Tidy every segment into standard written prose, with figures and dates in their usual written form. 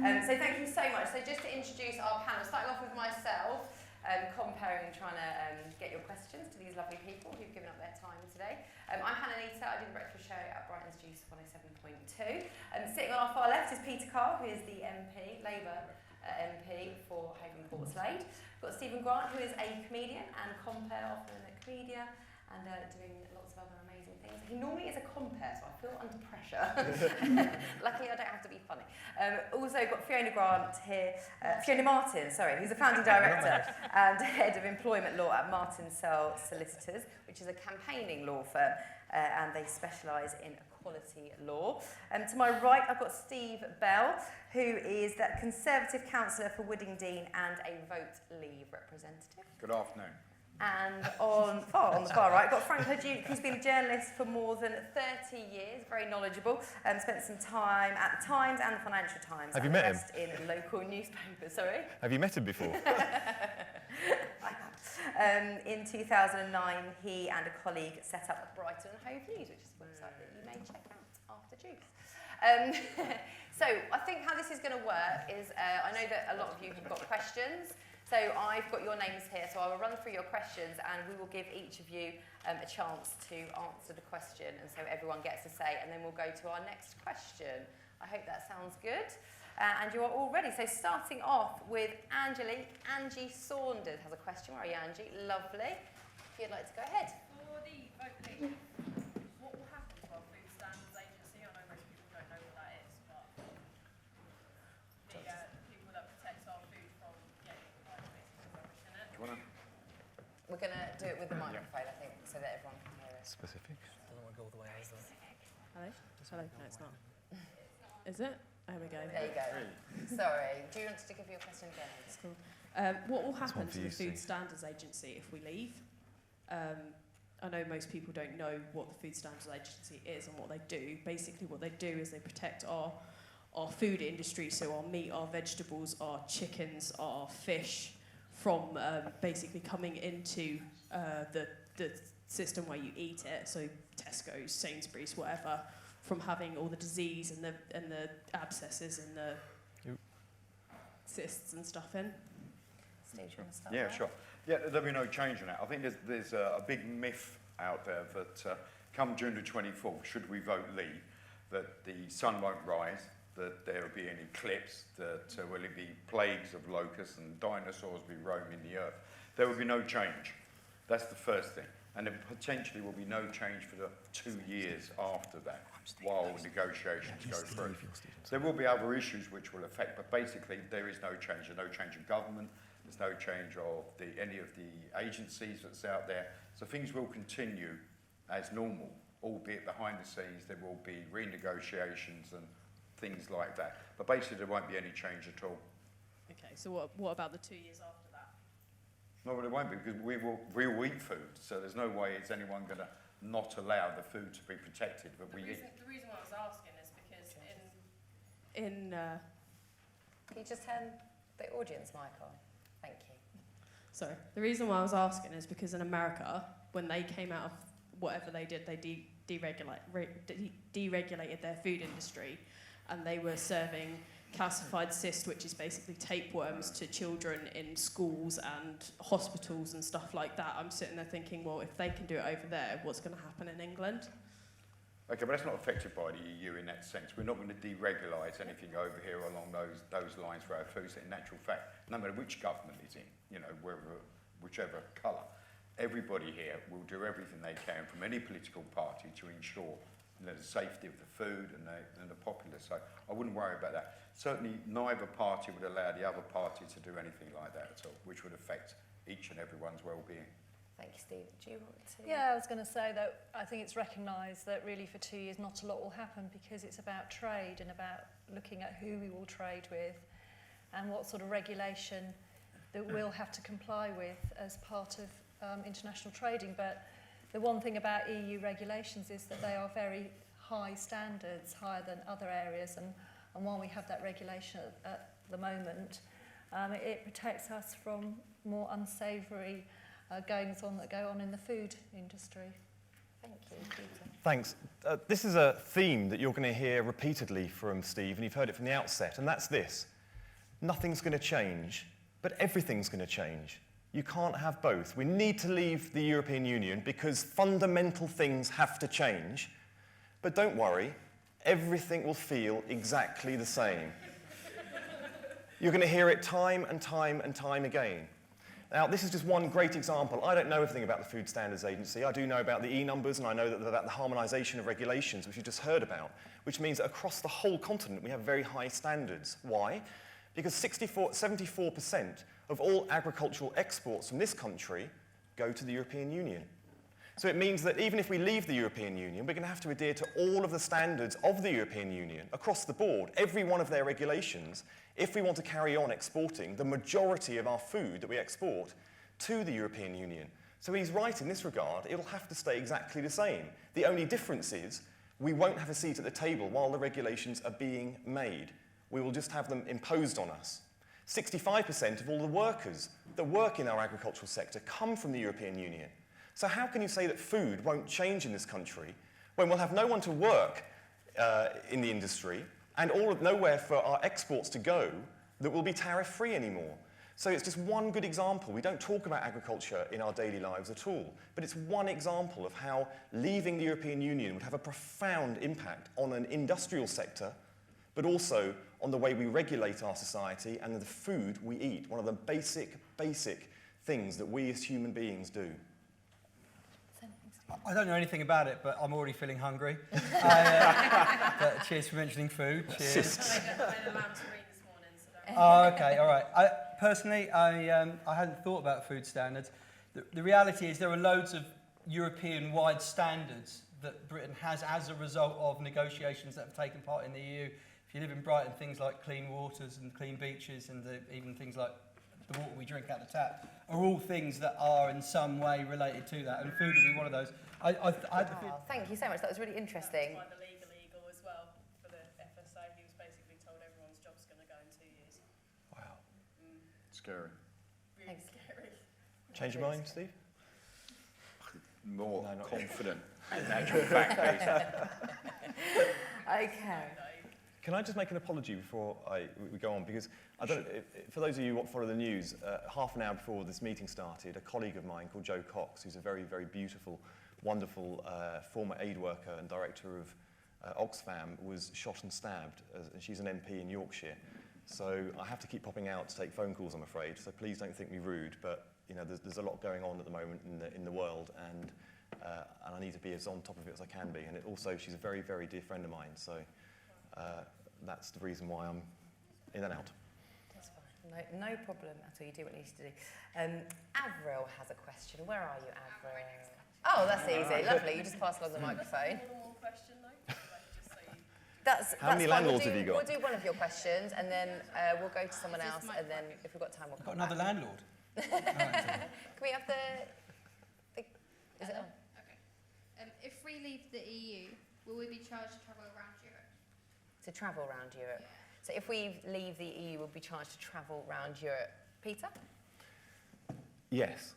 So thank you so much. So just to introduce our panel, starting off with myself, comparing and trying to get your questions to these lovely people who've given up their time today. I'm Hannah Nita, I do the breakfast show at Brighton's Juice 107.2. Sitting on our far left is Peter Carr, who is the MP, Labour MP for Hove and Portslade. We've got Stephen Grant, who is a comedian and compere, often a comedian, and doing lots of other amazing things. He normally is a compere, so I feel under pressure. Luckily, I don't have to be funny. Also got Fiona Grant here, Fiona Martin, sorry, who's the founding director and head of employment law at Martin Sell Solicitors, which is a campaigning law firm, and they specialise in equality law. To my right, I've got Steve Bell, who is the Conservative councillor for Woodingdean and a Vote Leave representative. Good afternoon. And on the far right, I've got Frank Leduc, who's been a journalist for more than 30 years, very knowledgeable, spent some time at the Times and the Financial Times. Have you met him? In local newspapers, sorry? Have you met him before? I have. In 2009, he and a colleague set up Brighton and Hove News, which is a website that you may check out after Juice. So I think how this is going to work is, I know that a lot of you have got questions. So I've got your names here, so I will run through your questions and we will give each of you a chance to answer the question, and so everyone gets a say, and then we'll go to our next question. I hope that sounds good. And you are all ready. So starting off with Angie Saunders has a question. Where are you, Angie? Lovely. If you'd like to go ahead. For the Vote Leave, what will happen to our Food Standards Agency? I know most people don't know what that is, but the people that protect our food from getting basically rubbish in it. We're going to do it with the microphone, I think, so that everyone can hear it. Specific. I don't want to go all the way over. Hello? Hello? No, it's not. Is it? There we go. There you go. Sorry. Do you want to give your question again? That's cool. What will happen to you, the Food Steve. Standards Agency if we leave? I know most people don't know what the Food Standards Agency is and what they do. Basically, what they do is they protect our food industry, so our meat, our vegetables, our chickens, our fish, from basically coming into the system where you eat it, so Tesco's, Sainsbury's, whatever, from having all the disease and the abscesses and the cysts and stuff in. Steve, do you want to start? Yeah, there? sure. Yeah, there'll be no change in that. I think there's a big myth out there that come June the 24th, should we vote leave, that the sun won't rise, that there will be an eclipse, that will it be plagues of locusts and dinosaurs be roaming the earth. There will be no change. That's the first thing. And there potentially will be no change for the 2 years after that, while negotiations go through. There will be other issues which will affect, but basically there is no change. There's no change in government. There's no change of any of the agencies that's out there. So things will continue as normal, albeit behind the scenes there will be renegotiations and things like that. But basically there won't be any change at all. Okay, so what about the 2 years after that? No, well, it won't be, because we'll eat food, so there's no way is anyone going to not allow the food to be protected, but The reason why I was asking is because Can you just turn the audience mic on? Thank you. Sorry. The reason why I was asking is because in America, when they came out of whatever they did, they deregulated their food industry, and they were serving calcified cyst, which is basically tapeworms, to children in schools and hospitals and stuff like that. I'm sitting there thinking, well, if they can do it over there, what's going to happen in England? Okay, but that's not affected by the EU in that sense. We're not going to deregulate anything over here along those lines for our foods. In actual fact, no matter which government is in, whichever colour, everybody here will do everything they can from any political party to ensure the safety of the food and the populace. So I wouldn't worry about that. Certainly neither party would allow the other party to do anything like that at all, which would affect each and everyone's well-being. Thank you, Steve. Do you want to? Yeah, I was going to say that I think it's recognised that really for 2 years not a lot will happen, because it's about trade and about looking at who we will trade with and what sort of regulation that we'll have to comply with as part of international trading. But the one thing about EU regulations is that they are very high standards, higher than other areas, and while we have that regulation at the moment, it protects us from more unsavoury goings on that go on in the food industry. Thank you, Peter. Thanks. this is a theme that you're going to hear repeatedly from Steve, and you've heard it from the outset, and that's this. Nothing's going to change, but everything's going to change. You can't have both. We need to leave the European Union because fundamental things have to change. But don't worry, everything will feel exactly the same. You're going to hear it time and time and time again. Now, this is just one great example. I don't know everything about the Food Standards Agency. I do know about the E-numbers, and I know about the harmonisation of regulations, which you just heard about, which means that across the whole continent we have very high standards. Why? Because 74% of all agricultural exports from this country go to the European Union. So it means that even if we leave the European Union, we're going to have to adhere to all of the standards of the European Union across the board, every one of their regulations, if we want to carry on exporting the majority of our food that we export to the European Union. So he's right in this regard, it'll have to stay exactly the same. The only difference is we won't have a seat at the table while the regulations are being made. We will just have them imposed on us. 65% of all the workers that work in our agricultural sector come from the European Union. So how can you say that food won't change in this country when we'll have no one to work in the industry and nowhere for our exports to go that will be tariff-free anymore? So it's just one good example. We don't talk about agriculture in our daily lives at all, but it's one example of how leaving the European Union would have a profound impact on an industrial sector, but also on the way we regulate our society and the food we eat, one of the basic things that we as human beings do. I don't know anything about it, but I'm already feeling hungry. But cheers for mentioning food. Cheers. I made a lamb to read this morning, so don't Oh, okay, all right. Personally, I hadn't thought about food standards. The reality is there are loads of European-wide standards that Britain has as a result of negotiations that have taken part in the EU. If you live in Brighton, things like clean waters and clean beaches and even things like the water we drink out the tap are all things that are in some way related to that, and food would be one of those. Thank you so much. That was really interesting. By the legal eagle as well for the FSA. He was basically told everyone's job's going to go in 2 years. Wow. Scary. Really Thanks. scary. Change your mind, Steve? More No, not confident in actual fact base. Okay. Can I just make an apology before we go on? Because I don't, for those of you who follow the news, half an hour before this meeting started, a colleague of mine called Joe Cox, who's a very, very beautiful, wonderful former aid worker and director of Oxfam, was shot and stabbed. And she's an MP in Yorkshire. So I have to keep popping out to take phone calls, I'm afraid. So please don't think me rude, but you know, there's a lot going on at the moment in the world, and I need to be as on top of it as I can be. And also, she's a very, very dear friend of mine. So. That's the reason why I'm in and out. That's fine. No problem at all. You do what you need to do. Avril has a question. Where are you, Avril? Oh, that's easy. Lovely. You just pass along the microphone. One more question though. Just so you... That's How many fine. landlords have you got? We'll do one of your questions, and then we'll go to someone else, and then if we've got time, we'll I've come got another back. landlord. Can we have the is it on? Okay. If we leave the EU, will we be charged to travel around Europe? To travel around Europe. So if we leave the EU, we'll be charged to travel around Europe. Peter? Yes.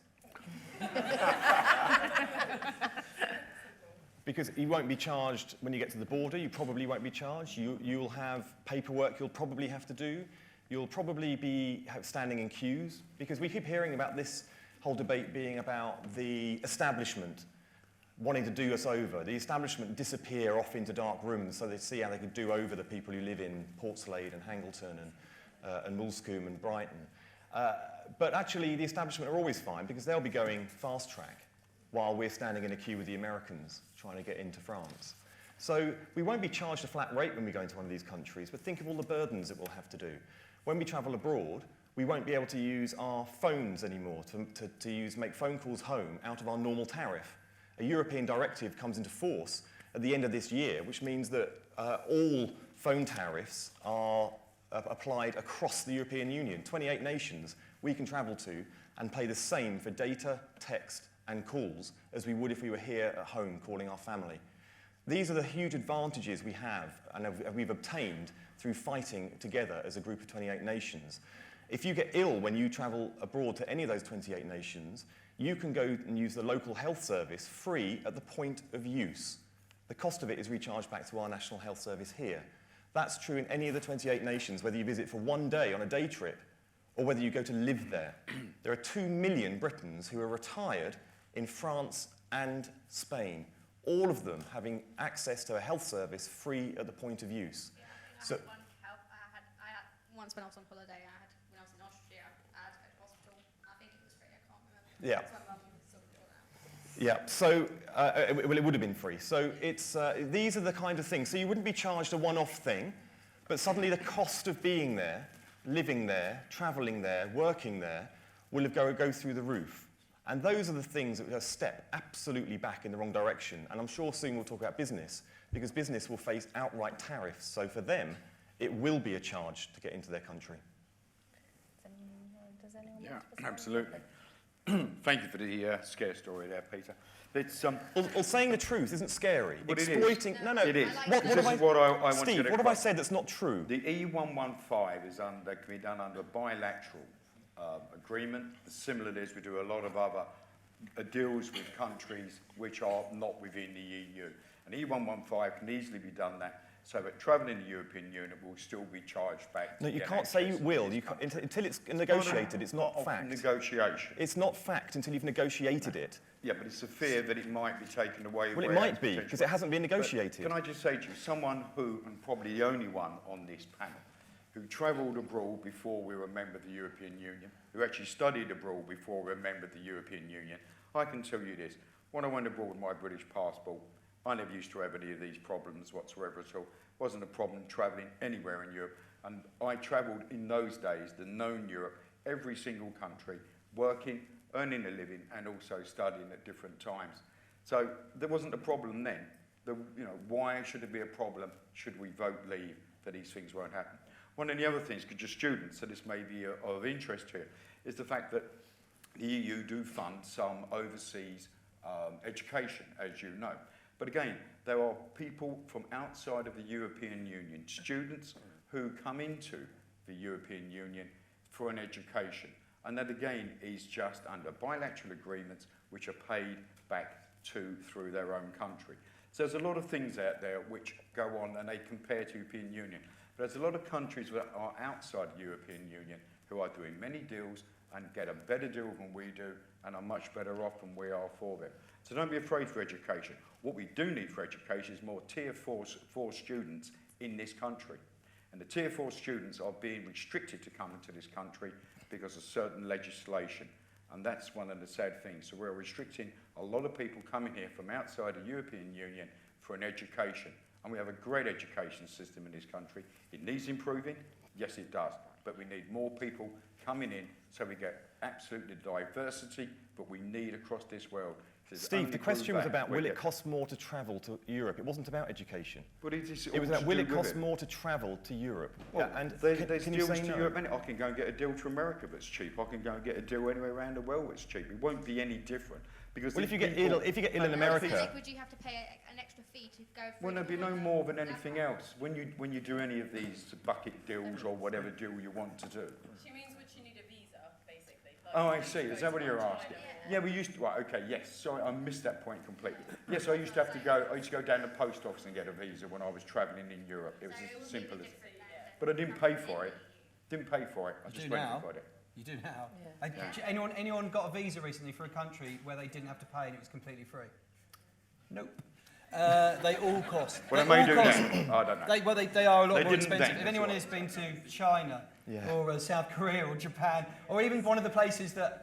Because you won't be charged when you get to the border. You probably won't be charged. You'll have paperwork you'll probably have to do. You'll probably be standing in queues, because we keep hearing about this whole debate being about the establishment wanting to do us over. The establishment disappear off into dark rooms so they see how they could do over the people who live in Portslade and Hangleton and Moulsecoombe and Brighton. But actually, the establishment are always fine, because they'll be going fast track while we're standing in a queue with the Americans trying to get into France. So we won't be charged a flat rate when we go into one of these countries, but think of all the burdens that we'll have to do. When we travel abroad, we won't be able to use our phones anymore to make phone calls home out of our normal tariff. A European directive comes into force at the end of this year, which means that all phone tariffs are applied across the European Union. 28 nations we can travel to and pay the same for data, text, and calls as we would if we were here at home calling our family. These are the huge advantages we have and we've obtained through fighting together as a group of 28 nations. If you get ill when you travel abroad to any of those 28 nations, you can go and use the local health service free at the point of use. The cost of it is recharged back to our National Health Service here. That's true in any of the 28 nations, whether you visit for one day on a day trip or whether you go to live there. There are 2 million Britons who are retired in France and Spain, all of them having access to a health service free at the point of use. So, I had once when I was on holiday. When I was in Austria, I had to go to hospital. I think it was free. I can't remember. yeah. So my mum sorted it all out. Yeah, so, well, it would have been free. So these are the kind of things. So you wouldn't be charged a one-off thing, but suddenly the cost of being there, living there, travelling there, working there, will have go through the roof. And those are the things that are a step absolutely back in the wrong direction. And I'm sure soon we'll talk about business, because business will face outright tariffs. So for them, it will be a charge to get into their country. Does anyone Yeah, want to say absolutely. Thank you for the scare story there, Peter. It's, Well, saying the truth isn't scary. But it is. Exploiting, no, it is. What This have is what I wanted Steve, to what have I said that's not true? The E115 is can be done under bilateral agreement. Similarly, as we do a lot of other deals with countries which are not within the EU. And E115 can easily be done that, so that travelling in the European Union will still be charged back. No, you can't say you will. You can't, until it's negotiated, it's not fact. Negotiation. It's not fact until you've negotiated it. Yeah, but it's a fear that it might be taken away. Well, it might be, because it hasn't been negotiated. But can I just say to you, someone who, and probably the only one on this panel, who travelled abroad before we were a member of the European Union, who actually studied abroad before we were a member of the European Union, I can tell you this. When I went abroad with my British passport, I never used to have any of these problems whatsoever at all. It wasn't a problem travelling anywhere in Europe. And I travelled in those days, the known Europe, every single country, working, earning a living, and also studying at different times. So there wasn't a problem then. Why should there be a problem should we vote leave that these things won't happen? One of the other things, because you're students, so this may be of interest here, is the fact that the EU do fund some overseas education, as you know. But again, there are people from outside of the European Union, students who come into the European Union for an education. And that again is just under bilateral agreements which are paid back through their own country. So there's a lot of things out there which go on and they compare to the European Union. But there's a lot of countries that are outside the European Union who are doing many deals and get a better deal than we do and are much better off than we are for them. So don't be afraid for education. What we do need for education is more Tier 4 students in this country. And the Tier 4 students are being restricted to come into this country because of certain legislation. And that's one of the sad things. So we're restricting a lot of people coming here from outside the European Union for an education. And we have a great education system in this country. It needs improving. Yes, it does. But we need more people coming in so we get absolutely diversity, but we need across this world. Steve, the question was about will it cost more to travel to Europe? It wasn't about education. But it was about will it cost more to travel to Europe? Well, and there's can deals you say to no? Europe. I can go and get a deal to America that's cheap. I can go and get a deal anywhere around the world that's cheap. It won't be any different. Because well, if you get ill in America, would you have to pay an extra fee to go through? Well, there'd be no more than anything else. When you do any of these bucket deals or whatever deal you want to do. She means would she need a visa, basically? Oh, I see. Is that what you're asking? Yeah, we used to. Right, okay, yes. Sorry, I missed that point completely. Yes, I used to go down to the post office and get a visa when I was travelling in Europe. It was as simple as. But I didn't pay for it. I just went and got it. You do now. Yeah. Anyone got a visa recently for a country where they didn't have to pay and it was completely free? Nope. They all cost. Well, they may do now. I don't know. They are a lot more didn't expensive. then, If anyone has been to China or South Korea or Japan, or even one of the places that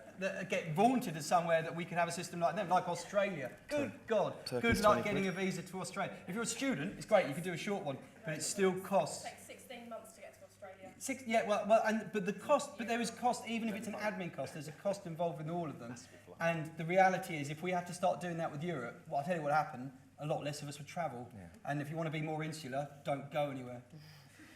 get vaunted as somewhere that we can have a system like them, like Australia. Good God. Turkey's Good luck getting a visa to Australia. If you're a student, it's great. You can do a short one, but it still costs. It takes 16 months to get to Australia. But there is cost, even if it's an admin cost, there's a cost involved in all of them. And the reality is, if we had to start doing that with Europe, well, I'll tell you what happened, a lot less of us would travel. Yeah. And if you want to be more insular, don't go anywhere.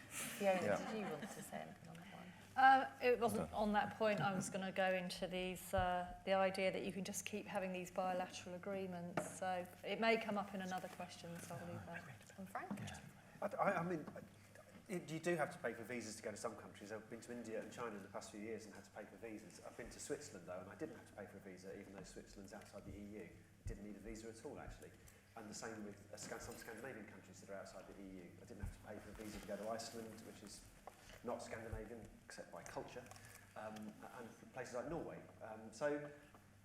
Fiona, did you want to say anything on that one? It wasn't on that point. I was going to go into the idea that you can just keep having these bilateral agreements. So it may come up in another question, so I'll leave that. And Frank? I mean, you do have to pay for visas to go to some countries. I've been to India and China in the past few years and had to pay for visas. I've been to Switzerland, though, and I didn't have to pay for a visa, even though Switzerland's outside the EU. Didn't need a visa at all, actually. and the same with some Scandinavian countries that are outside the EU. I didn't have to pay for a visa to go to Iceland, which is not Scandinavian except by culture, and places like Norway. So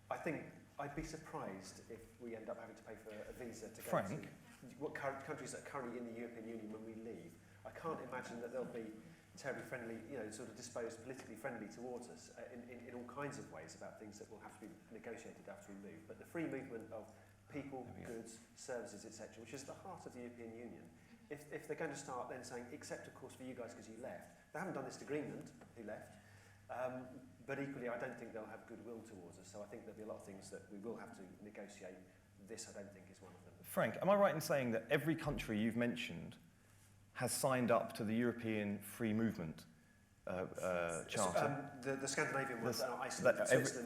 I think I'd be surprised if we end up having to pay for a visa to go to what countries that are currently in the European Union when we leave. I can't imagine that they'll be terribly friendly, sort of disposed politically friendly towards us in all kinds of ways about things that will have to be negotiated after we move. But the free movement of people, goods, services, etc., which is the heart of the European Union, if they're going to start then saying, except of course for you guys because you left, they haven't done this agreement, who left, but equally I don't think they'll have goodwill towards us, so I think there'll be a lot of things that we will have to negotiate. This I don't think is one of them. Frank, am I right in saying that every country you've mentioned has signed up to the European Free Movement Charter? The Scandinavian ones,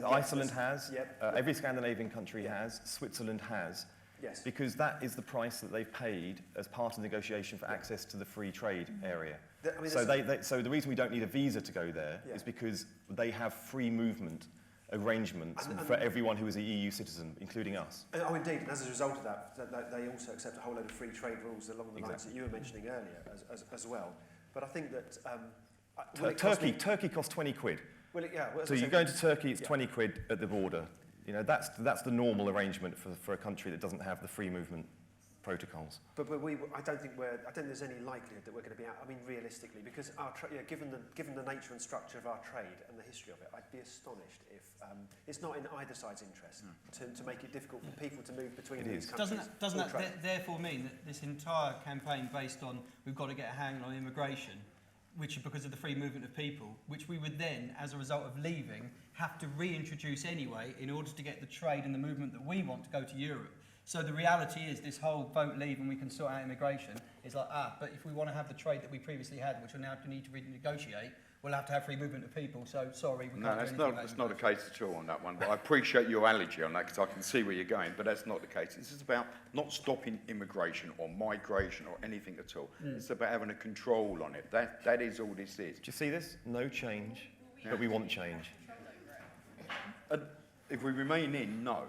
Iceland has, every Scandinavian country has, Switzerland has, because that is the price that they've paid as part of the negotiation for access to the free trade area. So the reason we don't need a visa to go there is because they have free movement arrangements for everyone who is a EU citizen, including us. Oh, indeed, and as a result of that, they also accept a whole load of free trade rules along the lines that you were mentioning earlier as well. But I think that... Turkey costs 20 quid. Well, so you go into Turkey, it's 20 quid at the border. That's the normal arrangement for a country that doesn't have the free movement protocols. But I don't think there's any likelihood that we're going to be out. I mean, realistically, because given the nature and structure of our trade and the history of it, I'd be astonished if it's not in either side's interest to make it difficult for people to move between these countries. Doesn't that therefore mean that this entire campaign based on we've got to get a handle on immigration, which is because of the free movement of people, which we would then, as a result of leaving, have to reintroduce anyway in order to get the trade and the movement that we want to go to Europe? So the reality is this whole vote leave and we can sort out immigration is like, but if we want to have the trade that we previously had, which we'll now need to renegotiate, we'll have to have free movement of people. So sorry, we can't do anything. No, that's not the case at all on that one. But I appreciate your allergy on that because I can see where you're going, but that's not the case. This is about not stopping immigration or migration or anything at all. It's about having a control on it. That is all this is. Do you see this? No change, but we want change. If we remain in, no.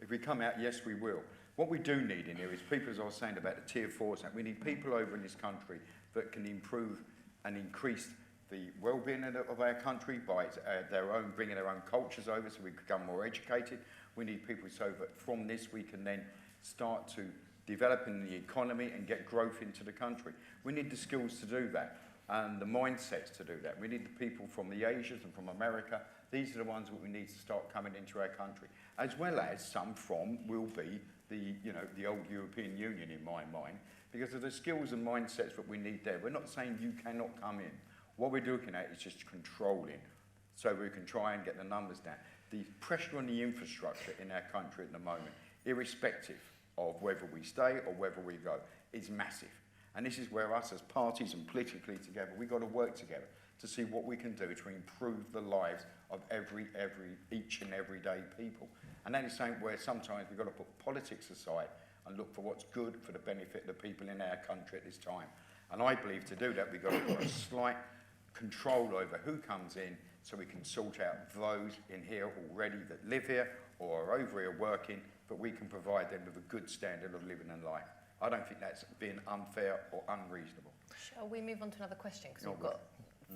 If we come out, yes, we will. What we do need in here is people, as I was saying about the Tier 4s, we need people over in this country that can improve and increase the well-being of our country by bringing their own cultures over so we become more educated. We need people so that from this we can then start to develop in the economy and get growth into the country. We need the skills to do that and the mindsets to do that. We need the people from the Asians and from America. These are the ones that we need to start coming into our country, as well as some will be the old European Union in my mind, because of the skills and mindsets that we need there. We're not saying you cannot come in. What we're looking at is just controlling, so we can try and get the numbers down. The pressure on the infrastructure in our country at the moment, irrespective of whether we stay or whether we go, is massive. And this is where us as parties and politically together, we've got to work together to see what we can do to improve the lives of each and everyday people. And that is something where sometimes we've got to put politics aside and look for what's good for the benefit of the people in our country at this time. And I believe to do that, we've got to put a slight control over who comes in so we can sort out those in here already that live here or are over here working, but we can provide them with a good standard of living and life. I don't think that's being unfair or unreasonable. Shall we move on to another question? Because we've got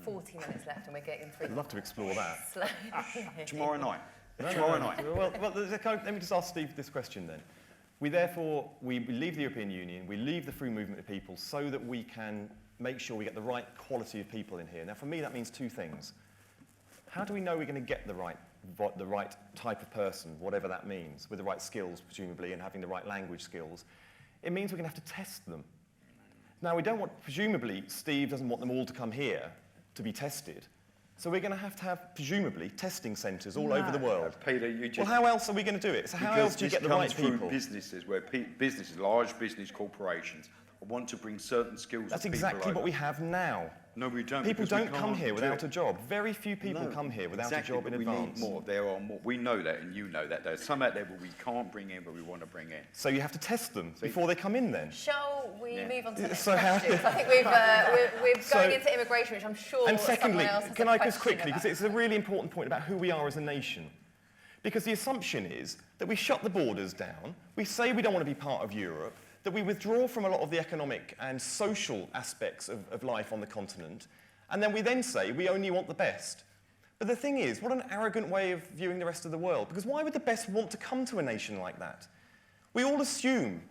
40 minutes left and we're getting through. I'd love to explore that. Tomorrow night. Well, let me just ask Steve this question then. We leave the European Union, we leave the free movement of people so that we can make sure we get the right quality of people in here. Now, for me, that means two things. How do we know we're going to get the right type of person, whatever that means, with the right skills, presumably, and having the right language skills? It means we're going to have to test them. Now, presumably, Steve doesn't want them all to come here to be tested. So we're going to have presumably, testing centres all over the world. Peter, you just... Well, how else are we going to do it? So how else do you get the right people? Because this comes through businesses, where large business corporations, want to bring certain skills. That's exactly what we have now. No, we don't. People don't come here without a job. Very few people come here without a job in advance. We need more. There are more. We know that, and you know that. There's some out there that we can't bring in, but we want to bring in. So you have to test them before they come in, then. Shall we move on to the next question? I think we're going into immigration, which I'm sure. And secondly, else has can I just quickly, because it's a really important point about who we are as a nation. Because the assumption is that we shut the borders down, we say we don't want to be part of Europe, that we withdraw from a lot of the economic and social aspects of life on the continent, and then we then say we only want the best. But the thing is, what an arrogant way of viewing the rest of the world, because why would the best want to come to a nation like that? We all assume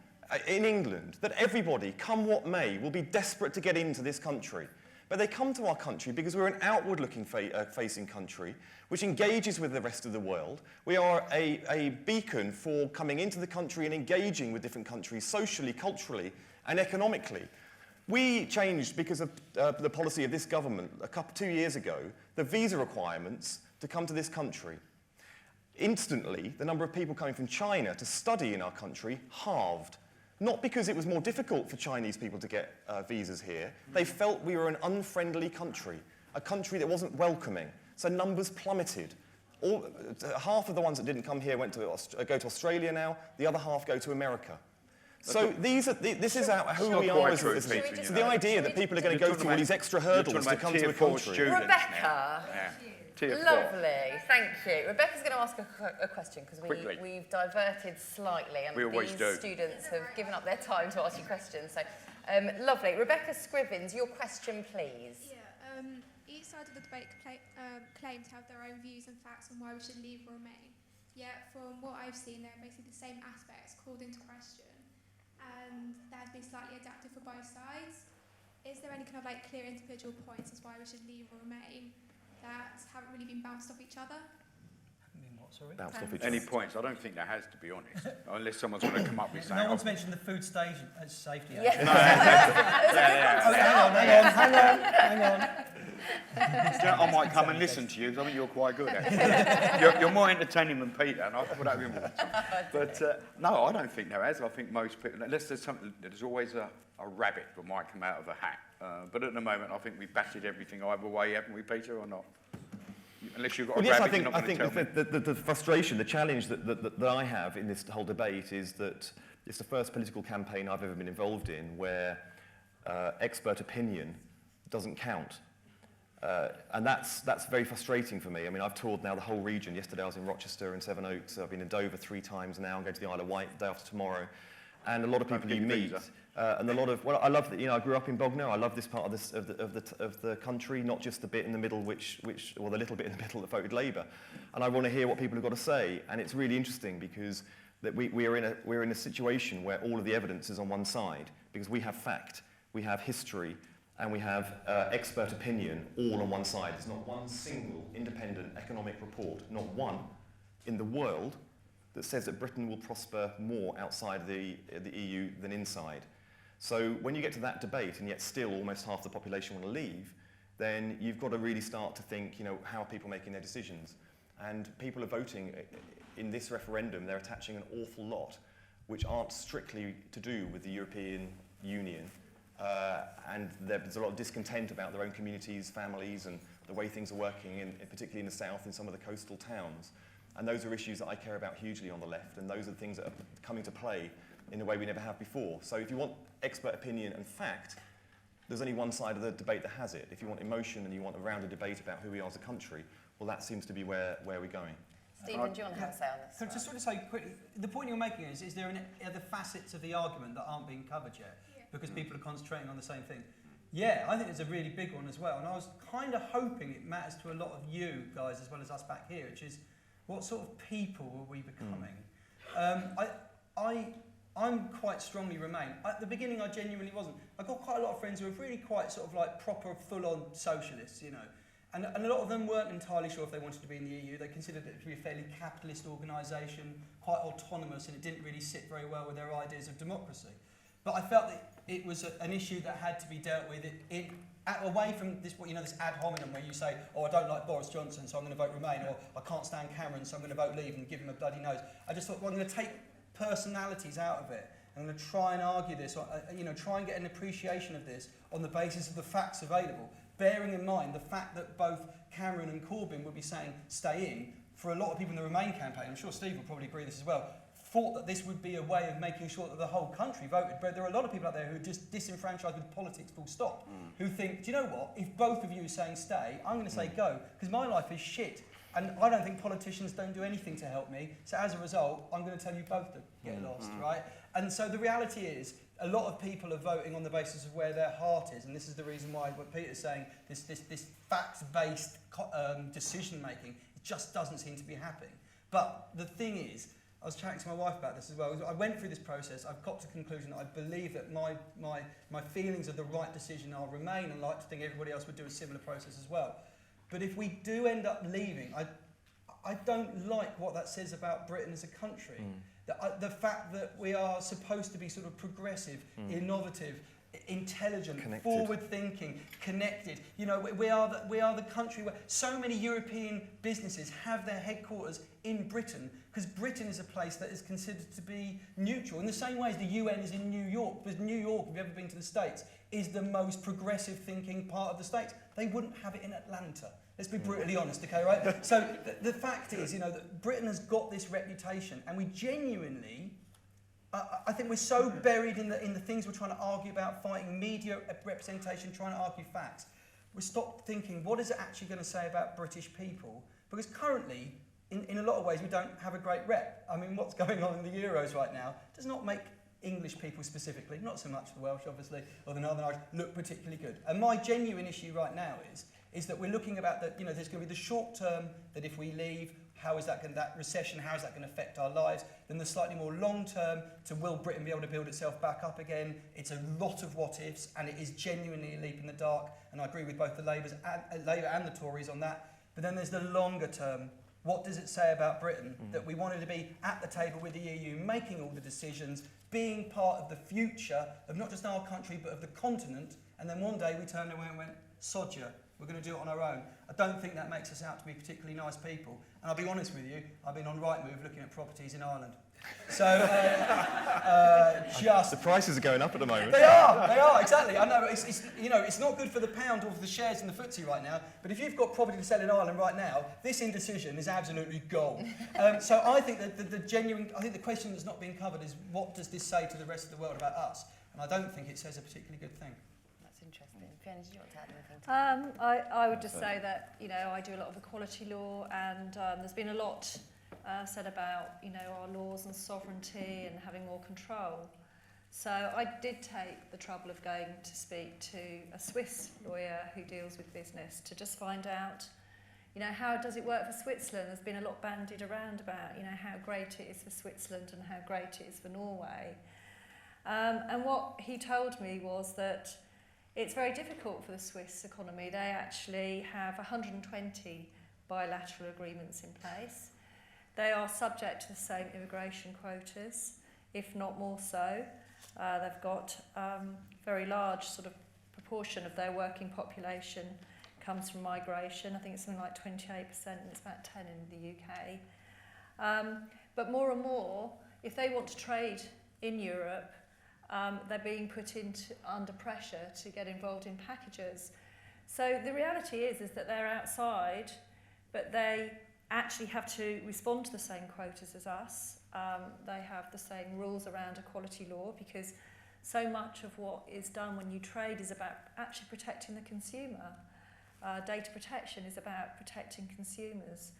in England that everybody, come what may, will be desperate to get into this country. But they come to our country because we're an outward-looking facing country which engages with the rest of the world. We are a beacon for coming into the country and engaging with different countries socially, culturally, and economically. We changed, because of the policy of this government 2 years ago, the visa requirements to come to this country. Instantly, the number of people coming from China to study in our country halved. Not because it was more difficult for Chinese people to get visas here. They felt we were an unfriendly country, a country that wasn't welcoming. So numbers plummeted. Half of the ones that didn't come here go to Australia now. The other half go to America. So this is who we are as a people. So the idea that people are going to go through all these extra hurdles to come to a country. Rebecca. Lovely, thank you. Rebecca's going to ask a question because we've diverted slightly and these students have given up their time to ask you questions. So, lovely. Rebecca Scrivens, your question, please. Yeah, each side of the debate claim to have their own views and facts on why we should leave or remain. Yet, from what I've seen, they're basically the same aspects called into question, and that has been slightly adapted for both sides. Is there any kind of clear individual points as why we should leave or remain that haven't really been bounced off each other? Any points? I don't think there has, to be honest. Unless someone's going to come up with something. No one's mentioned the food station safety. Yeah. Hang on. I might come and listen to you, because I think you're quite good at it. You're more entertaining than Peter, and I thought that would be more. But no, I don't think there has. I think most people, unless there's always a rabbit that might come out of a hat. But at the moment, I think we've batted everything either way, haven't we, Peter, or not? Unless you've got a rabbit, you're not going to tell me. The frustration, the challenge that I have in this whole debate is that it's the first political campaign I've ever been involved in where expert opinion doesn't count. And that's very frustrating for me. I mean, I've toured now the whole region. Yesterday I was in Rochester and Sevenoaks. I've been in Dover 3 times now. I'm going to the Isle of Wight the day after tomorrow. And a lot of people you meet, and a lot of, well, I love that, I grew up in Bognor. I love this part of the country, not just the bit in the middle or the little bit in the middle that voted Labour. And I want to hear what people have got to say. And it's really interesting because that we're in a situation where all of the evidence is on one side, because we have fact, we have history, and we have expert opinion all on one side. There's not one single independent economic report, not one, in the world that says that Britain will prosper more outside the EU than inside. So when you get to that debate, and yet still almost half the population want to leave, then you've got to really start to think, how are people making their decisions? And people are voting in this referendum, they're attaching an awful lot, which aren't strictly to do with the European Union. And there's a lot of discontent about their own communities, families, and the way things are working, particularly in the south, in some of the coastal towns. And those are issues that I care about hugely on the left, and those are the things that are coming to play in a way we never have before. So if you want expert opinion and fact, there's only one side of the debate that has it. If you want emotion and you want a rounded debate about who we are as a country, well, that seems to be where we're going. Stephen, do you want to have a say on this? So just want to say quickly, the point you're making is there other facets of the argument that aren't being covered yet? Because people are concentrating on the same thing. Yeah, I think it's a really big one as well. And I was kind of hoping it matters to a lot of you guys as well as us back here, which is what sort of people were we becoming? I'm quite strongly Remain. At the beginning, I genuinely wasn't. I got quite a lot of friends who were really quite sort of like proper, full-on socialists, And a lot of them weren't entirely sure if they wanted to be in the EU. They considered it to be a fairly capitalist organisation, quite autonomous, and it didn't really sit very well with their ideas of democracy. But I felt that it was an issue that had to be dealt with away from this, this ad hominem where you say, oh, I don't like Boris Johnson, so I'm going to vote Remain, or I can't stand Cameron, so I'm going to vote Leave and give him a bloody nose. I just thought, well, I'm going to take personalities out of it. I'm going to try and argue this, or, try and get an appreciation of this on the basis of the facts available, bearing in mind the fact that both Cameron and Corbyn would be saying stay in. For a lot of people in the Remain campaign, I'm sure Steve will probably agree with this as well, thought that this would be a way of making sure that the whole country voted. But there are a lot of people out there who are just disenfranchised with politics full stop, who think, do you know what, if both of you are saying stay, I'm going to say go, because my life is shit. And I don't think politicians don't do anything to help me. So as a result, I'm going to tell you both to get lost, right? And so the reality is, a lot of people are voting on the basis of where their heart is, and this is the reason why what Peter's saying, this facts-based decision making, it just doesn't seem to be happening. But the thing is, I was chatting to my wife about this as well. I went through this process. I've got to the conclusion that I believe that my feelings of the right decision I'll remain, and like to think everybody else would do a similar process as well. But if we do end up leaving, I don't like what that says about Britain as a country. The fact that we are supposed to be sort of progressive, innovative, intelligent, forward-thinking, connected. You know, we are the country where so many European businesses have their headquarters in Britain, because Britain is a place that is considered to be neutral. In the same way as the UN is in New York, because New York, if you've ever been to the States, is the most progressive thinking part of the States. They wouldn't have it in Atlanta. Let's be brutally honest, okay, right? So the fact is, you know, that Britain has got this reputation, and we genuinely, I think we're so buried in the things we're trying to argue about, fighting media representation, trying to argue facts. We stopped thinking, what is it actually going to say about British people? Because currently, in a lot of ways, we don't have a great rep. I mean, what's going on in the Euros right now does not make English people specifically, not so much the Welsh, obviously, or the Northern Irish, look particularly good. And my genuine issue right now is that we're looking about that, you know, there's going to be the short term, that if we leave, how is that going, that recession, how is that going to affect our lives? Then the slightly more long term, to will Britain be able to build itself back up again? It's a lot of what ifs, and it is genuinely a leap in the dark, and I agree with both the Labour and the Tories on that. But then there's the longer term. What does it say about Britain? That we wanted to be at the table with the EU, making all the decisions, being part of the future of not just our country, but of the continent, and then one day we turned away and went, sod ya, we're going to do it on our own. I don't think that makes us out to be particularly nice people. And I'll be honest with you, I've been on Rightmove looking at properties in Ireland. So, just... The prices are going up at the moment. They are, exactly. I know, you know, it's not good for the pound or for the shares in the FTSE right now, but if you've got property to sell in Ireland right now, this indecision is absolutely gold. So I think that I think the question that's not being covered is, what does this say to the rest of the world about us? And I don't think it says a particularly good thing. That's interesting. Fiona, did you want to add anything to that? I would just say that, you know, I do a lot of equality law, and there's been a lot said about, you know, our laws and sovereignty and having more control. So I did take the trouble of going to speak to a Swiss lawyer who deals with business to just find out, you know, how does it work for Switzerland? There's been a lot bandied around about, you know, how great it is for Switzerland and how great it is for Norway. And what he told me was that it's very difficult for the Swiss economy. They actually have 120 bilateral agreements in place. They are subject to the same immigration quotas, if not more so. They've got very large sort of proportion of their working population comes from migration. I think it's something like 28%, and it's about 10 in the UK. But more and more, if they want to trade in Europe, they're being put under pressure to get involved in packages. So the reality is that they're outside, but they actually have to respond to the same quotas as us. They have the same rules around equality law, because so much of what is done when you trade is about actually protecting the consumer. Data protection is about protecting consumers.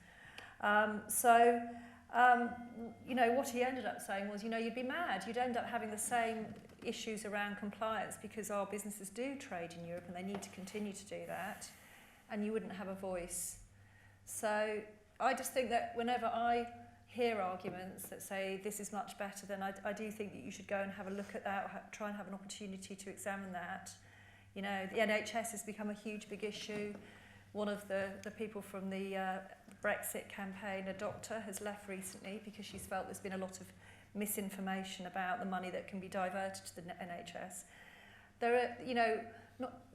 You know, what he ended up saying was, you know, you'd be mad. You'd end up having the same issues around compliance, because our businesses do trade in Europe and they need to continue to do that, and you wouldn't have a voice. So I just think that whenever I hear arguments that say this is much better, then I do think that you should go and have a look at that, or try and have an opportunity to examine that. You know, the NHS has become a huge, big issue. One of the people from the Brexit campaign, a doctor, has left recently because she's felt there's been a lot of misinformation about the money that can be diverted to the NHS. There are, you know,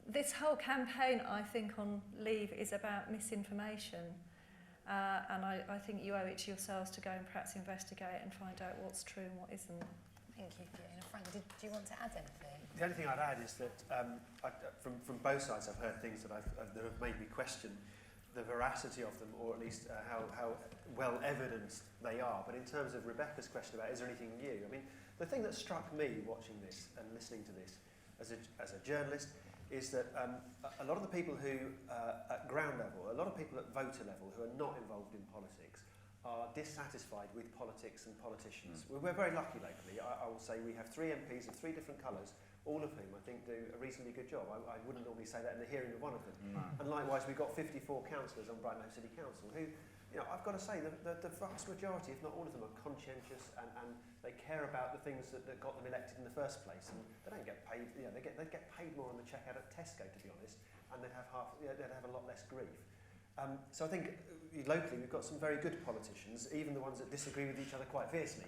this whole campaign, I think, on leave is about misinformation. And I think you owe it to yourselves to go and perhaps investigate and find out what's true and what isn't. Thank you, Fiona. Frank, do you want to add anything? The only thing I'd add is that from both sides I've heard things that have made me question the veracity of them, or at least how well evidenced they are. But in terms of Rebecca's question about is there anything new, I mean, the thing that struck me watching this and listening to this as a journalist is that a lot of the people who, at ground level, a lot of people at voter level who are not involved in politics are dissatisfied with politics and politicians. We're very lucky locally. I will say we have 3 MPs of 3 different colours, all of whom I think do a reasonably good job. I wouldn't normally say that in the hearing of one of them. And likewise, we've got 54 councillors on Brighton Hove City Council who, you know, I've got to say, the vast majority, if not all of them, are conscientious and they care about the things that got them elected in the first place. And they don't get paid, you know, they'd get paid more on the check out at Tesco, to be honest, and they'd have a lot less grief. So I think locally we've got some very good politicians, even the ones that disagree with each other quite fiercely.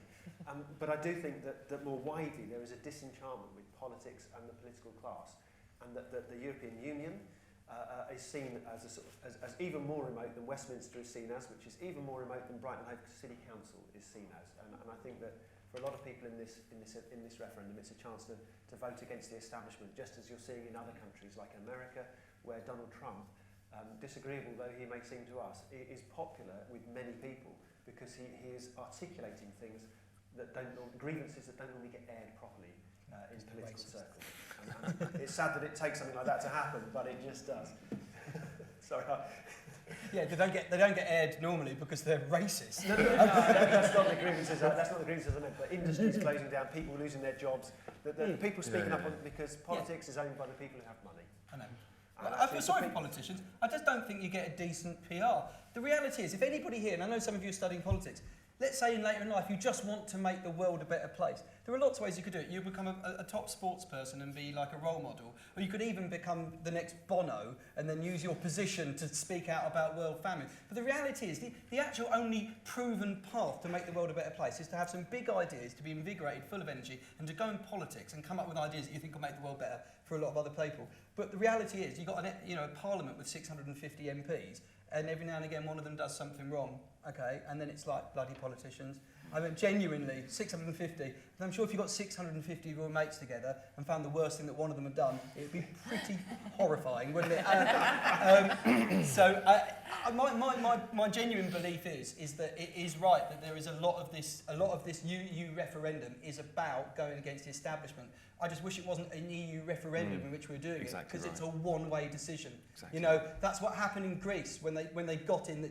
But I do think that more widely there is a disenchantment with politics and the political class, and that the European Union is seen as even more remote than Westminster is seen as, which is even more remote than Brighton Hove City Council is seen as. And I think that for a lot of people in this referendum, it's a chance to vote against the establishment, just as you're seeing in other countries like America, where Donald Trump, disagreeable though he may seem to us, is popular with many people because he is articulating things that grievances that don't normally get aired properly in political circles. And it's sad that it takes something like that to happen, but it just does. Sorry. Yeah, they don't get aired normally because they're racist. No, that's not the grievances. That's not the grievances I meant. But industries closing down, people losing their jobs, the people speaking up on, because politics is owned by the people who have money. I know. I feel sorry for politicians. I just don't think you get a decent PR. The reality is, if anybody here, and I know some of you are studying politics, let's say later in life you just want to make the world a better place. There are lots of ways you could do it. You become a top sports person and be like a role model, or you could even become the next Bono and then use your position to speak out about world famine. But the reality is, the actual only proven path to make the world a better place is to have some big ideas, to be invigorated, full of energy, and to go in politics and come up with ideas that you think will make the world better for a lot of other people. But the reality is, you've got a parliament with 650 MPs, and every now and again one of them does something wrong, okay, and then it's like bloody politicians. I mean, genuinely, 650, and I'm sure if you got 650 of your mates together and found the worst thing that one of them had done, it would be pretty horrifying, wouldn't it? My genuine belief is that it is right that there is a lot of this EU referendum is about going against the establishment. I just wish it wasn't an EU referendum in which we're doing it, because it's a one-way decision. Exactly. You know, that's what happened in Greece when they got in,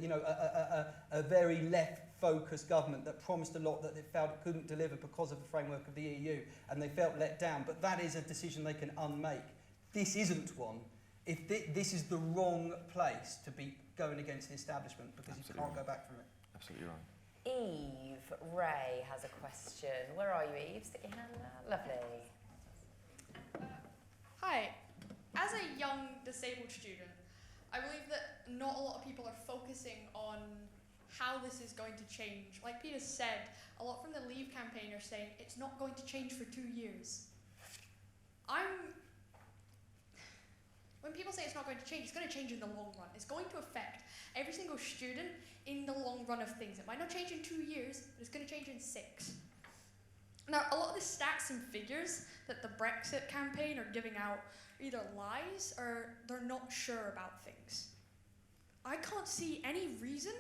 a very left-focused government that promised a lot that they felt it couldn't deliver because of the framework of the EU, and they felt let down. But that is a decision they can unmake. This isn't one. This is the wrong place to be going against the establishment, because you can't go back from it. Absolutely right. Eve Ray has a question. Where are you, Eve? Stick your hand there. Lovely. Hi. As a young disabled student, I believe that not a lot of people are focusing on how this is going to change. Like Peter said, a lot from the Leave campaign are saying it's not going to change for 2 years. When people say it's not going to change, it's going to change in the long run. It's going to affect every single student in the long run of things. It might not change in 2 years, but it's going to change in 6. Now, a lot of the stats and figures that the Brexit campaign are giving out are either lies or they're not sure about things. I can't see any reason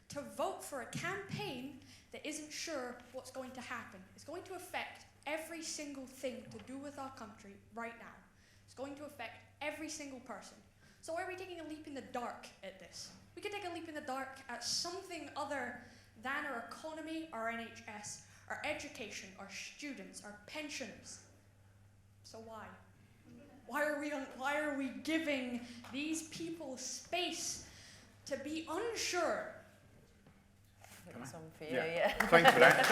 to vote for a campaign that isn't sure what's going to happen. It's going to affect every single thing to do with our country right now. It's going to affect every single person. So why are we taking a leap in the dark at this? We could take a leap in the dark at something other than our economy, our NHS, our education, our students, our pensions. So why? Why are we giving these people space to be unsure? That's one for you, yeah. Thanks for that.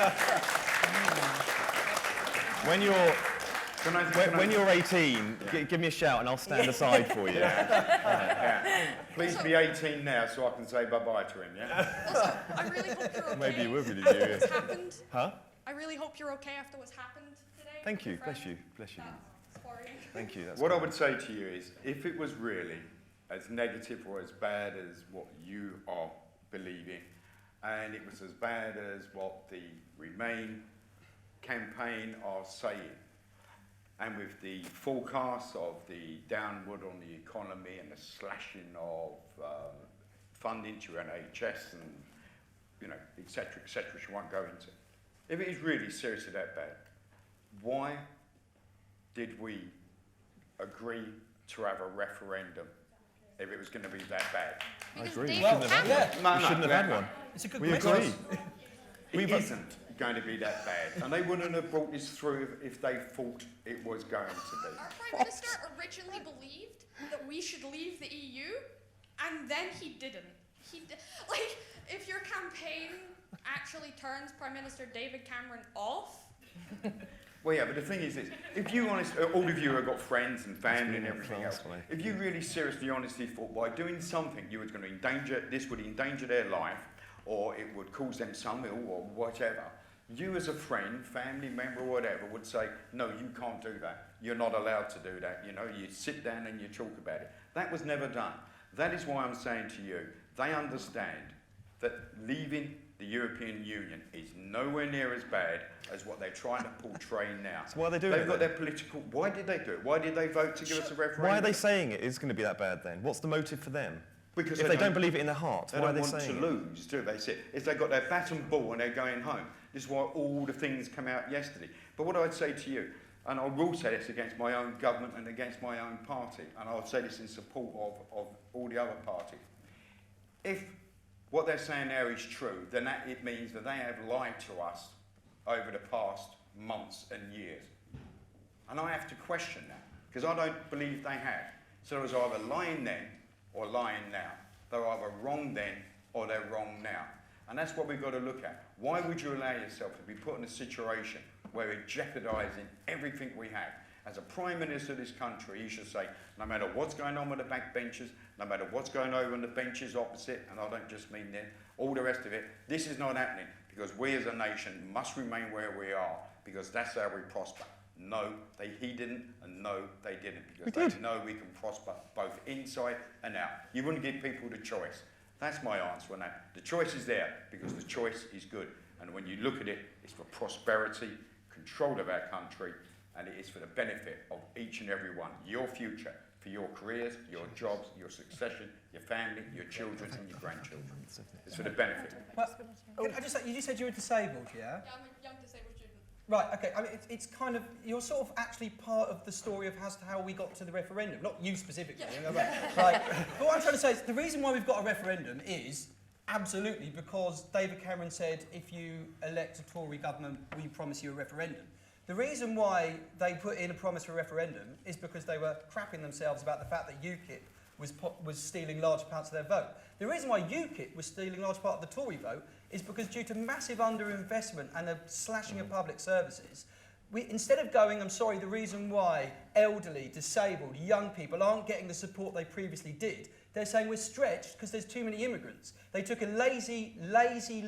When you're 18, give me a shout and I'll stand aside for you. Yeah. Please be 18 now so I can say bye-bye to him, yeah? Also, I really hope you're okay. Maybe you will be after what's happened. Huh? I really hope you're okay after what's happened today. Thank you. with your Bless friend. you. Bless you. That's worrying. Thank you. That's What I good. would say to you is, if it was really as negative or as bad as what you are believing, and it was as bad as what the Remain campaign are saying, and with the forecasts of the downward on the economy and the slashing of funding to NHS and, et cetera, which I won't go into. If it is really seriously that bad, why did we agree to have a referendum if it was going to be that bad. I Because agree. David We shouldn't have yeah. had one. We shouldn't have had one. It's a good We question. agree. It isn't going to be that bad, and they wouldn't have brought this through if they thought it was going to be. Our Prime Minister originally believed that we should leave the EU, and then he didn't. Like, if your campaign actually turns Prime Minister David Cameron off, Well, yeah, but the thing is this, if you honest, all of you have got friends and family and everything else, if you really seriously, honestly thought by doing something you were going to endanger, this would endanger their life, or it would cause them some ill or whatever, you as a friend, family member or whatever would say, no, you can't do that. You're not allowed to do that. You know, you sit down and you talk about it. That was never done. That is why I'm saying to you, they understand that leaving the European Union is nowhere near as bad as what they're trying to portray now. So why are they doing They've it got then? their political... Why did they do it? Why did they vote to give us a referendum? Why are they saying it is going to be that bad then? What's the motive for them? Because If they don't believe it in their heart, they why are don't they want saying to it? lose, do they? If they've got their bat and ball and they're going home. This is why all the things come out yesterday. But what I'd say to you, and I will say this against my own government and against my own party, and I'll say this in support of all the other parties. If what they're saying there is true, then it means that they have lied to us over the past months and years. And I have to question that, because I don't believe they have. So there was either lying then or lying now. They're either wrong then or they're wrong now. And that's what we've got to look at. Why would you allow yourself to be put in a situation where we're jeopardising everything we have? As a Prime Minister of this country, you should say, no matter what's going on with the backbenchers, no matter what's going over on the benches opposite, and I don't just mean them, all the rest of it, this is not happening because we as a nation must remain where we are because that's how we prosper. No, he didn't, and no, they didn't, because they know we can prosper both inside and out. You wouldn't give people the choice. That's my answer on that. The choice is there because the choice is good. And when you look at it, it's for prosperity, control of our country, and it is for the benefit of each and every one. Your future, for your careers, your jobs, your succession, your family, your children and your grandchildren. It's for the benefit. Well, can I just say, you just said you were disabled, yeah? yeah, I'm a young disabled student. Right, okay. I mean, it's kind of, you're sort of actually part of the story of how we got to the referendum. Not you specifically, Yeah. you know, but what I'm trying to say is the reason why we've got a referendum is absolutely because David Cameron said, if you elect a Tory government, we promise you a referendum. The reason why they put in a promise for a referendum is because they were crapping themselves about the fact that UKIP was stealing large parts of their vote. The reason why UKIP was stealing large part of the Tory vote is because due to massive underinvestment and a slashing of public services, instead of going, I'm sorry, the reason why elderly, disabled, young people aren't getting the support they previously did, they're saying we're stretched because there's too many immigrants. They took a lazy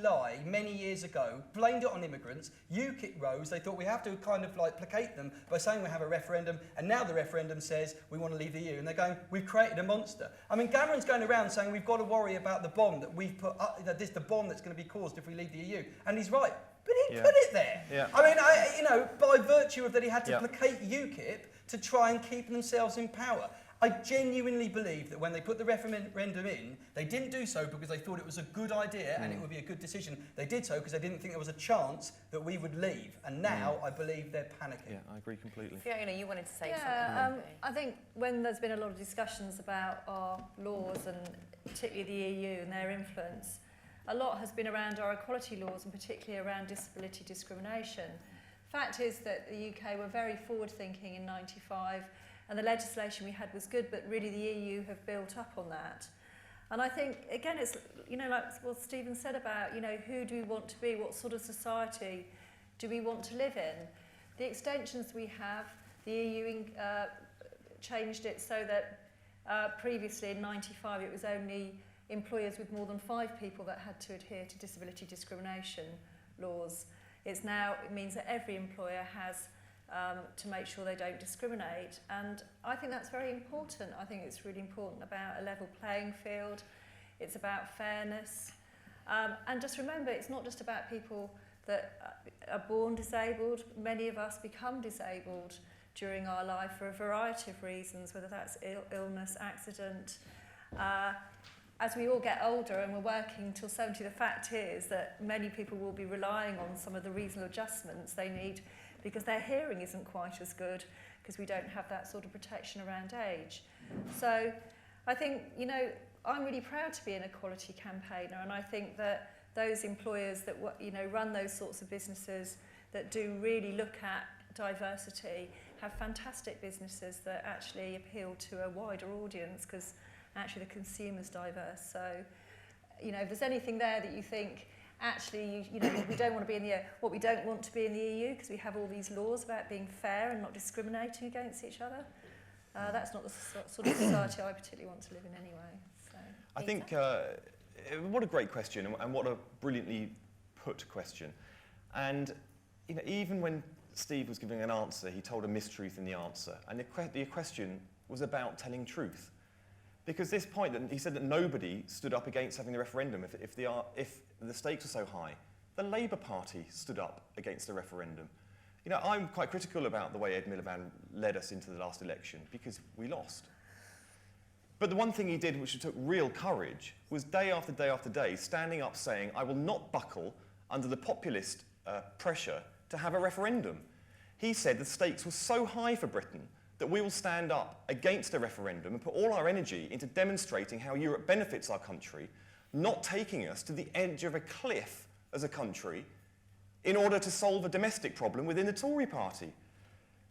lie many years ago, blamed it on immigrants, UKIP rose, they thought we have to kind of like placate them by saying we have a referendum, and now the referendum says we want to leave the EU, and they're going, we've created a monster. I mean, Cameron's going around saying we've got to worry about the bomb that we've put up, that this the bomb that's going to be caused if we leave the EU, and he's right. But he put it there. Yeah. I mean, you know, by virtue of that he had to Yeah. placate UKIP to try and keep themselves in power. I genuinely believe that when they put the referendum in, they didn't do so because they thought it was a good idea and it would be a good decision. They did so because they didn't think there was a chance that we would leave. And now I believe they're panicking. Yeah, I agree completely. Fiona, you wanted to say Yeah, something. I think when there's been a lot of discussions about our laws and particularly the EU and their influence, a lot has been around our equality laws and particularly around disability discrimination. Fact is that the UK were very forward-thinking in '95 and the legislation we had was good, but really the EU have built up on that. And I think, again, it's, you know, like what Stephen said about, you know, who do we want to be, what sort of society do we want to live in? The extensions we have, the EU changed it so that previously in '95 it was only employers with more than 5 people that had to adhere to disability discrimination laws. It means that every employer has to make sure they don't discriminate, and I think that's very important. I think it's really important about a level playing field. It's about fairness, and just remember, it's not just about people that are born disabled. Many of us become disabled during our life for a variety of reasons, whether that's illness, accident. As we all get older and we're working till 70, the fact is that many people will be relying on some of the reasonable adjustments they need because their hearing isn't quite as good, because we don't have that sort of protection around age. So I think, you know, I'm really proud to be an equality campaigner, and I think that those employers that, you know, run those sorts of businesses that do really look at diversity have fantastic businesses that actually appeal to a wider audience, because actually the consumer's diverse. So, you know, if there's anything there that you think, actually, you know, we don't want to be in the, what we don't want to be in the EU, because we have all these laws about being fair and not discriminating against each other, that's not the sort of society I particularly want to live in anyway. So, I think, what a great question, and what a brilliantly put question. And, you know, even when Steve was giving an answer, he told a mistruth in the answer, and the question was about telling truth. Because this point, that he said that nobody stood up against having the referendum if the stakes were so high. The Labour Party stood up against the referendum. You know, I'm quite critical about the way Ed Miliband led us into the last election, because we lost. But the one thing he did, which took real courage, was day after day after day, standing up saying, I will not buckle under the populist pressure to have a referendum. He said the stakes were so high for Britain that we will stand up against a referendum and put all our energy into demonstrating how Europe benefits our country, not taking us to the edge of a cliff as a country in order to solve a domestic problem within the Tory party.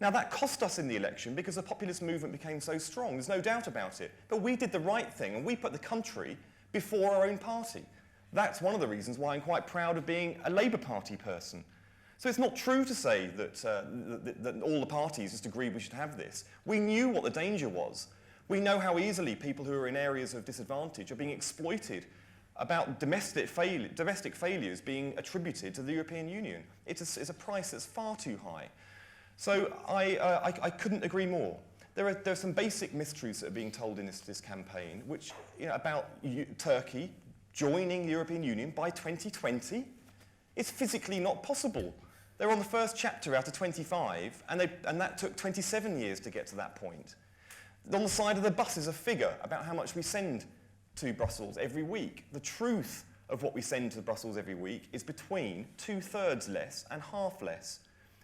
Now, that cost us in the election because the populist movement became so strong, there's no doubt about it. But we did the right thing, and we put the country before our own party. That's one of the reasons why I'm quite proud of being a Labour Party person. So it's not true to say that, that all the parties just agreed we should have this. We knew what the danger was. We know how easily people who are in areas of disadvantage are being exploited, about domestic failures being attributed to the European Union. It's a price that's far too high. So I couldn't agree more. There are some basic mistruths that are being told in this campaign, which, you know, about Turkey joining the European Union by 2020. It's physically not possible. They're on the first chapter out of 25, and that took 27 years to get to that point. On the side of the bus is a figure about how much we send to Brussels every week. The truth of what we send to Brussels every week is between 2/3 less and half less.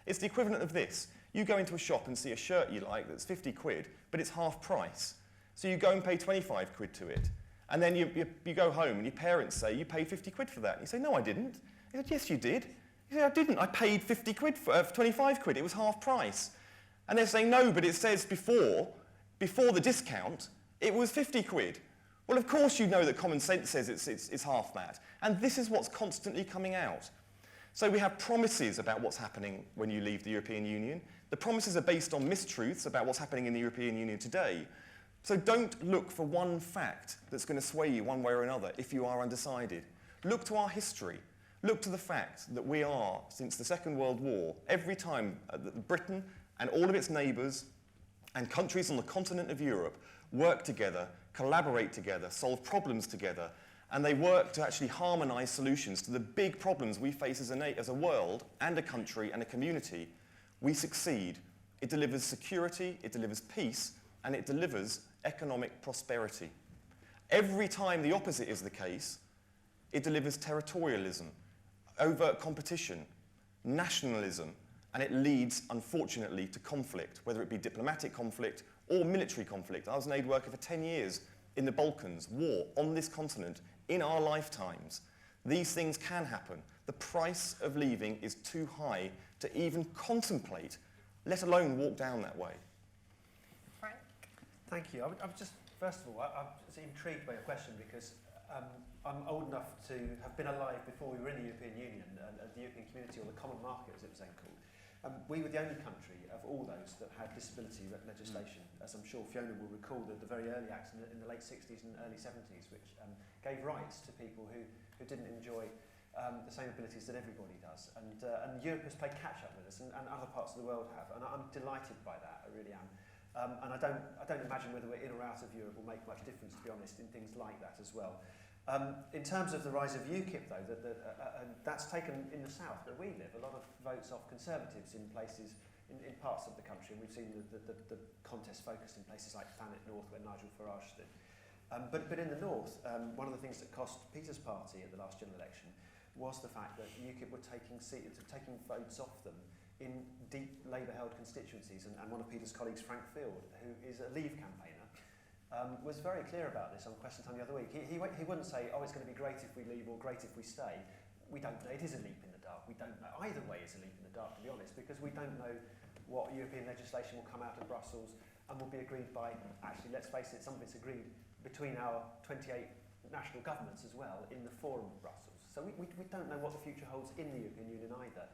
It's the equivalent of this. You go into a shop and see a shirt you like that's 50 quid, but it's half price. So you go and pay 25 quid to it. And then you go home and your parents say, you paid 50 quid for that. And you say, no, I didn't. He said, yes, you did. He said, I didn't. I paid 50 quid for 25 quid. It was half price. And they're saying, no, but it says before the discount, it was 50 quid. Well, of course you know that common sense says it's half that. And this is what's constantly coming out. So we have promises about what's happening when you leave the European Union. The promises are based on mistruths about what's happening in the European Union today. So don't look for one fact that's going to sway you one way or another if you are undecided. Look to our history. Look to the fact that we are, since the Second World War, every time Britain and all of its neighbours and countries on the continent of Europe work together, collaborate together, solve problems together, and they work to actually harmonise solutions to the big problems we face as a world and a country and a community, we succeed. It delivers security, it delivers peace, and it delivers economic prosperity. Every time the opposite is the case, it delivers territorialism, overt competition, nationalism, and it leads, unfortunately, to conflict, whether it be diplomatic conflict or military conflict. I was an aid worker for 10 years in the Balkans, war on this continent, in our lifetimes. These things can happen. The price of leaving is too high to even contemplate, let alone walk down that way. Frank? Thank you. I'm just, first of all, I'm intrigued by your question because I'm old enough to have been alive before we were in the European Union, the European Community, or the Common Market as it was then called. We were the only country of all those that had disability legislation, as I'm sure Fiona will recall, the very early acts in the late 60s and early 70s, which gave rights to people who didn't enjoy the same abilities that everybody does. And Europe has played catch-up with us, and other parts of the world have. And I'm delighted by that, I really am. And I don't imagine whether we're in or out of Europe will make much difference, to be honest, in things like that as well. In terms of the rise of UKIP, though, that's taken in the south where we live a lot of votes off Conservatives in places, in parts of the country, and we've seen the contest focused in places like Thanet North, where Nigel Farage stood. But in the north, one of the things that cost Peter's party at the last general election was the fact that UKIP were taking votes off them in deep Labour-held constituencies, and one of Peter's colleagues, Frank Field, who is a Leave campaigner, was very clear about this on Question Time the other week. He wouldn't say, oh, it's going to be great if we leave or great if we stay. We don't know. It is a leap in the dark. We don't know. Either way is a leap in the dark, to be honest, because we don't know what European legislation will come out of Brussels and will be agreed by, actually, let's face it, some of it's agreed between our 28 national governments as well in the Forum of Brussels. So we don't know what the future holds in the European Union either.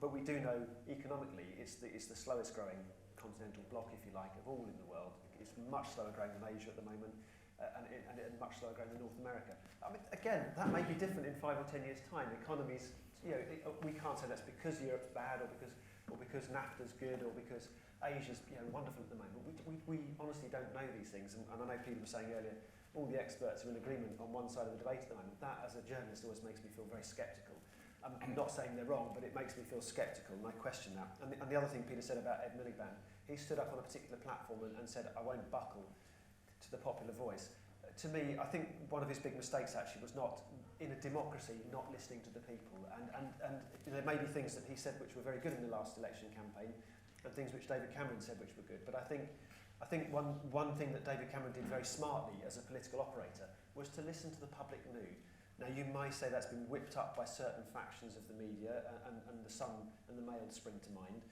But we do know economically it's the slowest growing continental bloc, if you like, of all in the world. It's much slower growing than Asia at the moment, and much slower growing than North America. I mean, again, that may be different in 5 or 10 years' time. Economies, we can't say that's because Europe's bad or because NAFTA's good or because Asia's wonderful at the moment. We honestly don't know these things, and I know Peter was saying earlier, all the experts are in agreement on one side of the debate at the moment. That, as a journalist, always makes me feel very sceptical. I'm not saying they're wrong, but it makes me feel sceptical, and I question that. And the other thing Peter said about Ed Miliband, he stood up on a particular platform and said, I won't buckle to the popular voice. To me, I think one of his big mistakes actually was not, in a democracy, not listening to the people. And there may be things that he said which were very good in the last election campaign, and things which David Cameron said which were good. But I think one thing that David Cameron did very smartly as a political operator was to listen to the public mood. Now, you might say that's been whipped up by certain factions of the media, and the Sun and the Mail spring to mind,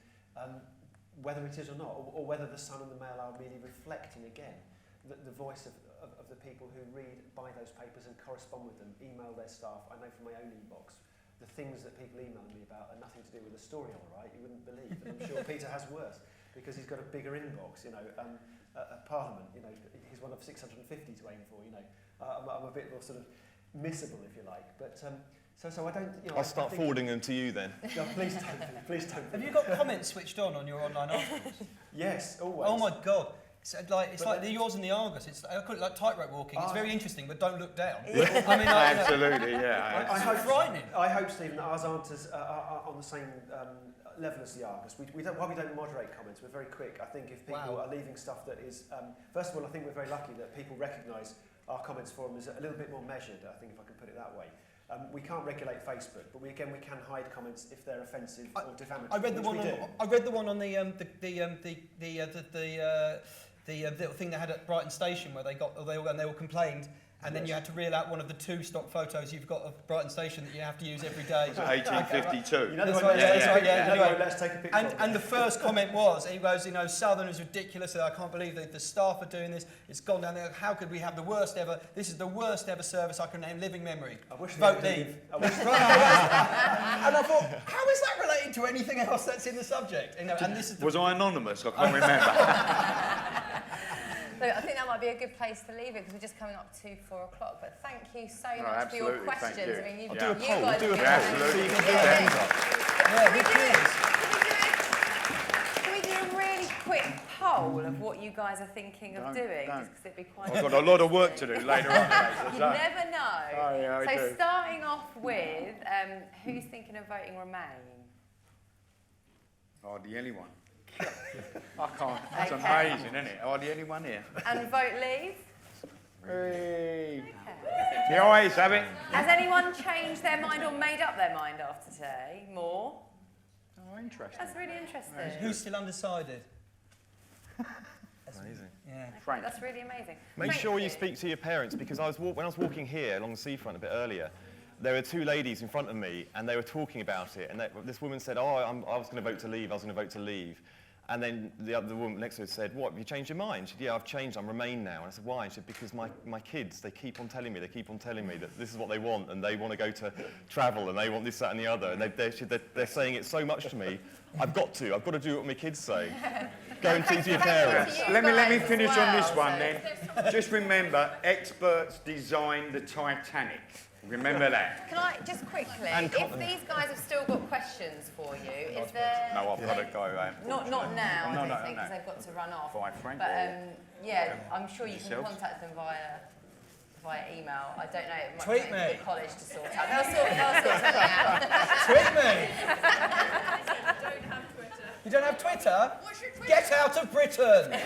whether it is or not, or whether the Sun and the Mail are merely reflecting again the voice of the people who read, buy those papers and correspond with them, email their staff. I know from my own inbox, the things that people email me about are nothing to do with the story, all right, you wouldn't believe. And I'm sure Peter has worse, because he's got a bigger inbox, at Parliament, he's one of 650 to aim for, I'm a bit more sort of missable, if you like, but so I don't. I'll start forwarding them to you then. No, please don't. Have you got comments switched on your online articles? Yes, always. Oh my God! It's like yours in the Argus. I call it like tightrope walking. It's very interesting, but don't look down. Yeah. I mean, absolutely, yeah. I hope frightening. I hope, Stephen, that ours aren't are on the same level as the Argus. While we don't moderate comments, we're very quick. I think if people are leaving stuff that is, first of all, I think we're very lucky that people recognise our comments forum is a little bit more measured, I think, if I can put it that way. We can't regulate Facebook, but we can hide comments if they're offensive or defamatory. I read the one on the little thing they had at Brighton Station where they all complained, and then you had to reel out one of the 2 stock photos you've got of Brighton Station that you have to use every day. 1852. Anyway, let's take a picture. And the first comment was, he goes, Southern is ridiculous. I can't believe that the staff are doing this. It's gone down there. How could we have the worst ever? This is the worst ever service I can name living memory. Vote Leave. And I thought, how is that related to anything else that's in the subject? And this is was I anonymous? I can't remember. So I think that might be a good place to leave it because we're just coming up to 4 o'clock. But thank you so much for your questions. You. I mean, I'll do a poll. guys Do a poll. Absolutely. So you can put your hands up. Can we do a really quick poll of what you guys are thinking of doing? Just because it'd be quite. I've got a lot of work to do later on. You never know. Oh, yeah, I do. Starting off with, who's thinking of voting Remain? Hardly anyone. I can't. That's amazing, isn't it? Hardly anyone here. And vote Leave? Hey. The eyes have it. Has anyone changed their mind or made up their mind after today? More? Oh, interesting. That's really interesting. Who's still undecided? That's amazing. Yeah. Frank. That's really amazing. Make sure you speak to your parents, because when I was walking here along the seafront a bit earlier, there were 2 ladies in front of me and they were talking about it, and this woman said, I was going to vote to leave, I was going to vote to leave. And then the woman next to her said, what, have you changed your mind? She said, yeah, I've changed, I'm Remain now. And I said, why? And she said, because my kids, they keep on telling me that this is what they want, and they want to go to travel, and they want this, that, and the other. And they're saying it so much to me, I've got to do what my kids say. Go and speak to your parents. Let me finish on this one then. Just remember, experts designed the Titanic. Remember that. Can I just quickly, if these guys have still got questions for you, is there... No, I've got to go. Not now, No, I don't think, because they've got to run off. Bye, Frank. But yeah, I'm sure you Yourself? can contact them via email. I don't know, it might Tweet take me. the college to sort out. They'll sort something out. Tweet me! Don't have Twitter. You don't have Twitter? What's your Twitter? Get out of Britain! If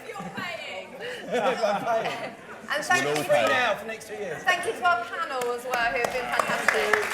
you're paying. If I'm paying. And thank you Free now for the next 2 years. Thank you to our panel as well, who have been fantastic.